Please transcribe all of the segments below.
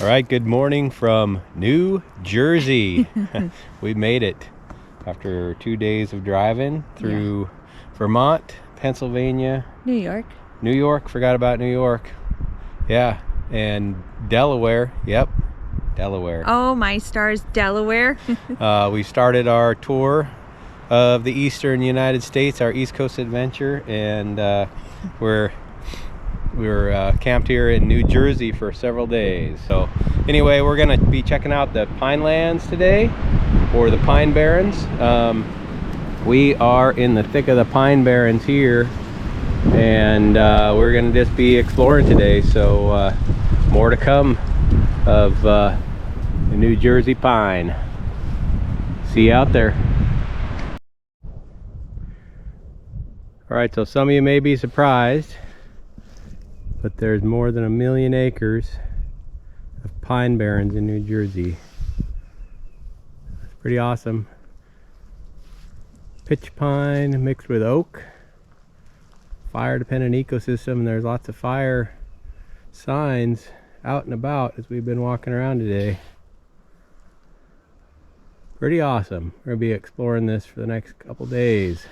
All right, good morning from New Jersey. We made it after 2 days of driving through Vermont, Pennsylvania, New York. Forgot about New York. Yeah, and Delaware. Yep, Delaware. Oh, my stars, Delaware. We started our tour of the eastern United States, our East Coast adventure, and we're camped here in New Jersey for several days. So anyway, we're gonna be checking out the Pine Lands today, or the Pine Barrens. We are in the thick of the Pine Barrens here, and we're gonna just be exploring today. So more to come of the New Jersey pine. See you out there. All right, so some of you may be surprised, but there's more than 1 million acres of pine barrens in New Jersey. It's pretty awesome. Pitch pine mixed with oak. Fire dependent ecosystem. There's lots of fire signs out and about as we've been walking around today. Pretty awesome. We're gonna be exploring this for the next couple days.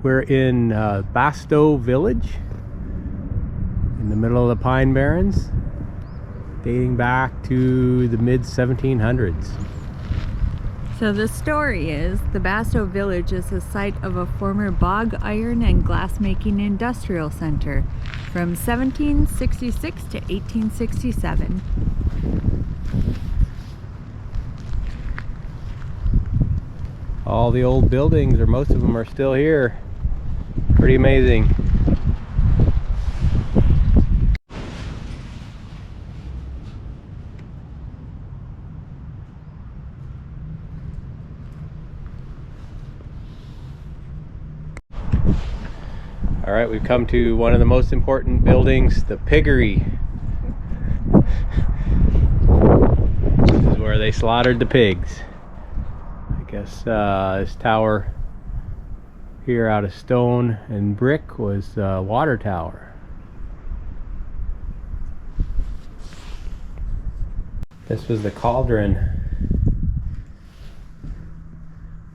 We're in Basto Village in the middle of the Pine Barrens, dating back to the mid-1700s. So the story is, the Basto Village is the site of a former bog iron and glassmaking industrial center from 1766 to 1867. All the old buildings, or most of them, are still here. Pretty amazing. All right, we've come to one of the most important buildings, the piggery. This is where they slaughtered the pigs. I guess this tower here out of stone and brick was a water tower. This was the cauldron.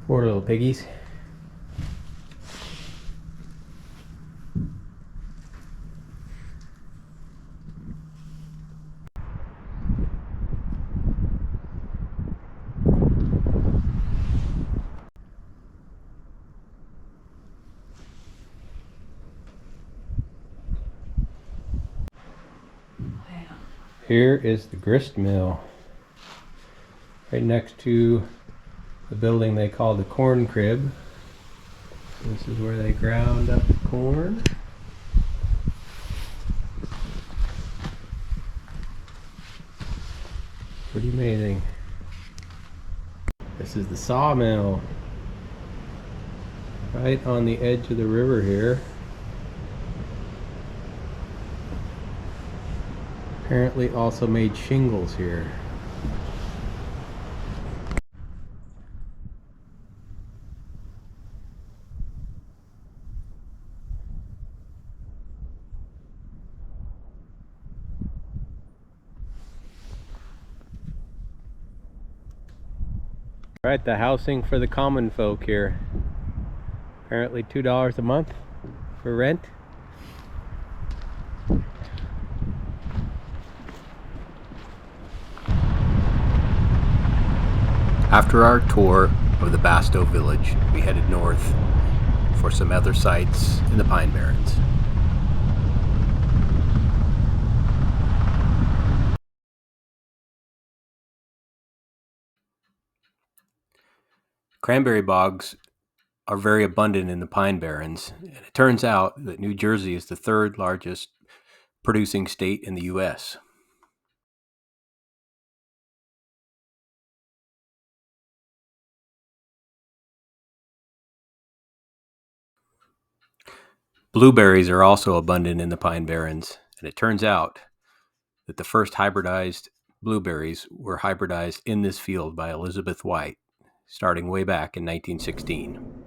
Poor little piggies. Here is the grist mill, right next to the building they call the corn crib. This is where they ground up the corn. Pretty amazing. This is the sawmill, right on the edge of the river here. Apparently also made shingles here. All right, the housing for the common folk here. Apparently $2 a month for rent. After our tour of the Basto Village, we headed north for some other sites in the Pine Barrens. Cranberry bogs are very abundant in the Pine Barrens. And it turns out that New Jersey is the third largest producing state in the U.S. Blueberries are also abundant in the Pine Barrens, and it turns out that the first hybridized blueberries were hybridized in this field by Elizabeth White, starting way back in 1916.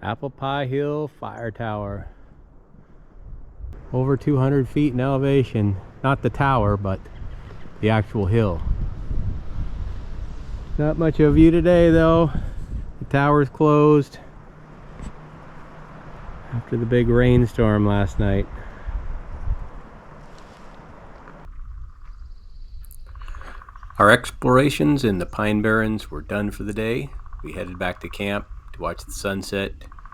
Apple Pie Hill Fire Tower. Over 200 feet in elevation. Not the tower, but the actual hill. Not much of a view today though. The tower's closed after the big rainstorm last night. Our explorations in the Pine Barrens were done for the day. We headed back to camp to watch the sunset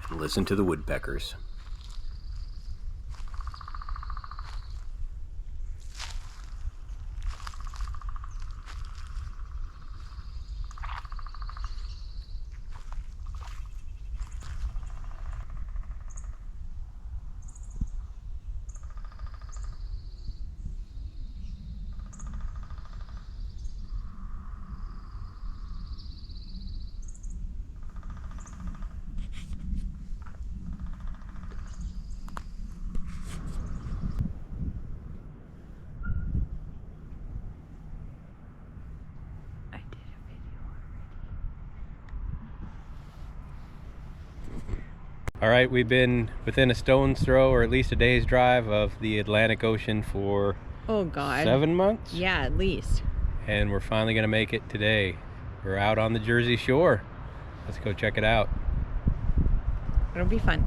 and listen to the woodpeckers. All right, we've been within a stone's throw, or at least a day's drive, of the Atlantic Ocean for 7 months? Yeah, at least. And we're finally gonna make it today. We're out on the Jersey Shore. Let's go check it out. It'll be fun.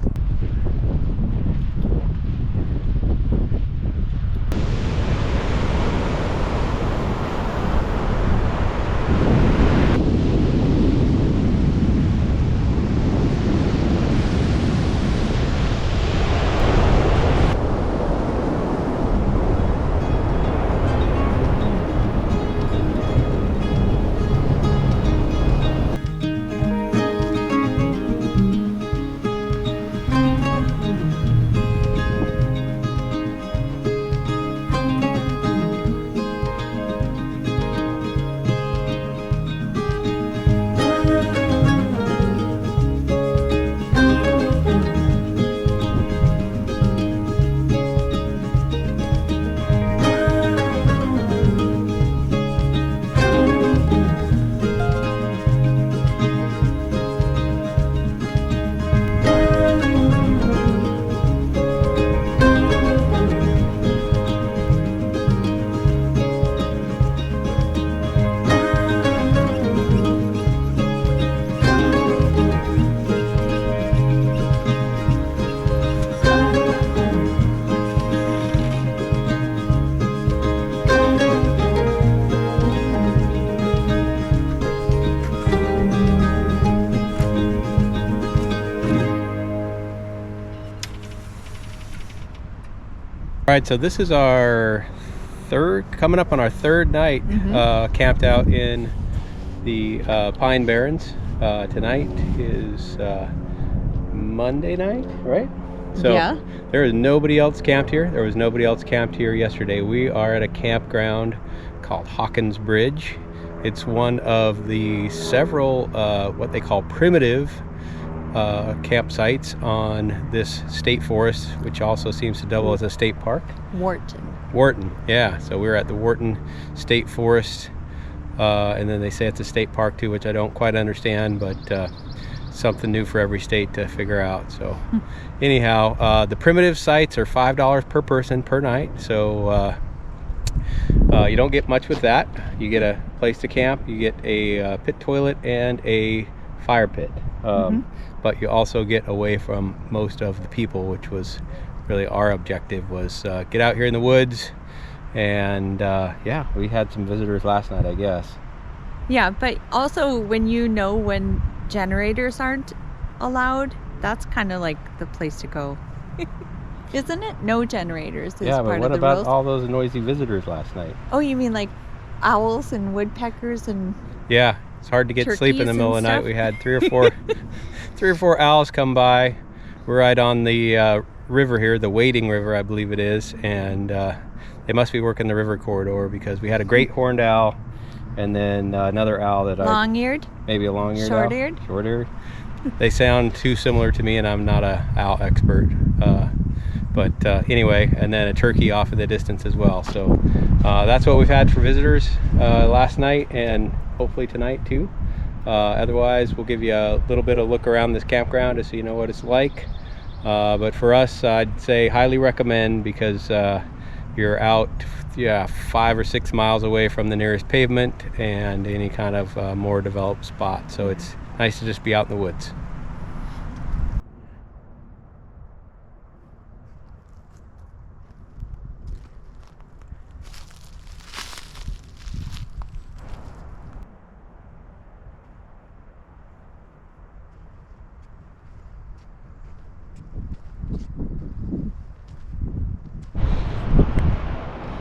All right, so this is our coming up on our third night camped out in the Pine Barrens. Tonight is Monday night, right? So yeah. There is nobody else camped here. There was nobody else camped here yesterday. We are at a campground called Hawkins Bridge. It's one of the several what they call primitive campsites on this state forest, which also seems to double as a state park. Wharton, yeah. So we're at the Wharton State Forest, and then they say it's a state park too, which I don't quite understand, but something new for every state to figure out. So anyhow, the primitive sites are $5 per person per night, so you don't get much with that. You get a place to camp, you get a pit toilet and a fire pit, but you also get away from most of the people, which was really our objective, was get out here in the woods. And yeah, we had some visitors last night, I guess. Yeah, but also when generators aren't allowed, that's kind of like the place to go. Isn't it? No generators is Yeah, but part what of the about rules. all those noisy visitors last night? Oh, you mean like owls and woodpeckers and... Yeah, it's hard to get sleep in the Turkeys middle of and the night. stuff? We had three or four owls come by. We're right on the river here, the Wading River, I believe it is, and they must be working the river corridor because we had a great horned owl, and then another owl that Long-eared? maybe a long-eared Short-eared? owl. Short-eared. They sound too similar to me, and I'm not a owl expert. But anyway, and then a turkey off in the distance as well. So that's what we've had for visitors last night, and hopefully tonight too. Otherwise, we'll give you a little bit of look around this campground just so you know what it's like. But for us, I'd say highly recommend, because you're out 5 or 6 miles away from the nearest pavement and any kind of more developed spot. So it's nice to just be out in the woods.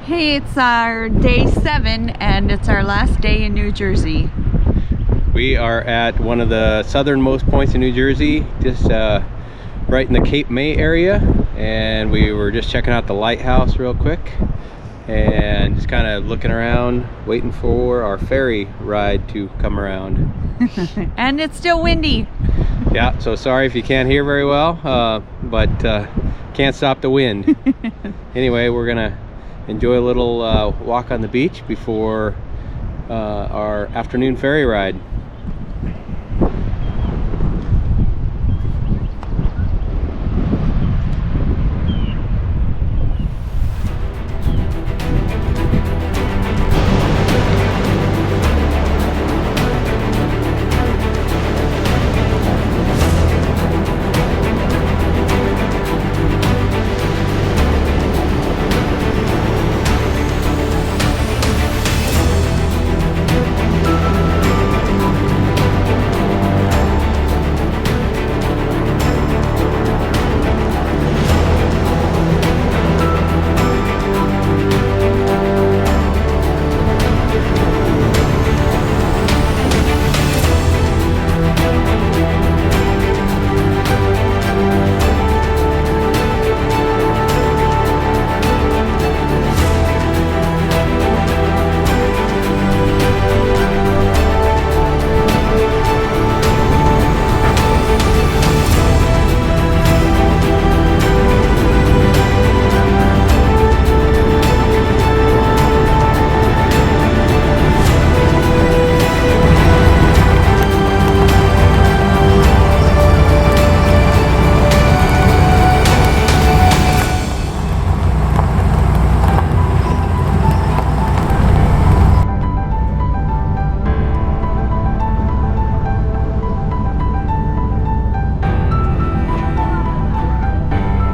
Hey, it's our day 7 and it's our last day in New Jersey. We are at one of the southernmost points in New Jersey, just right in the Cape May area, and we were just checking out the lighthouse real quick and just kind of looking around, waiting for our ferry ride to come around. And it's still windy. Yeah, so sorry if you can't hear very well, but can't stop the wind. Anyway, we're gonna enjoy a little walk on the beach before our afternoon ferry ride.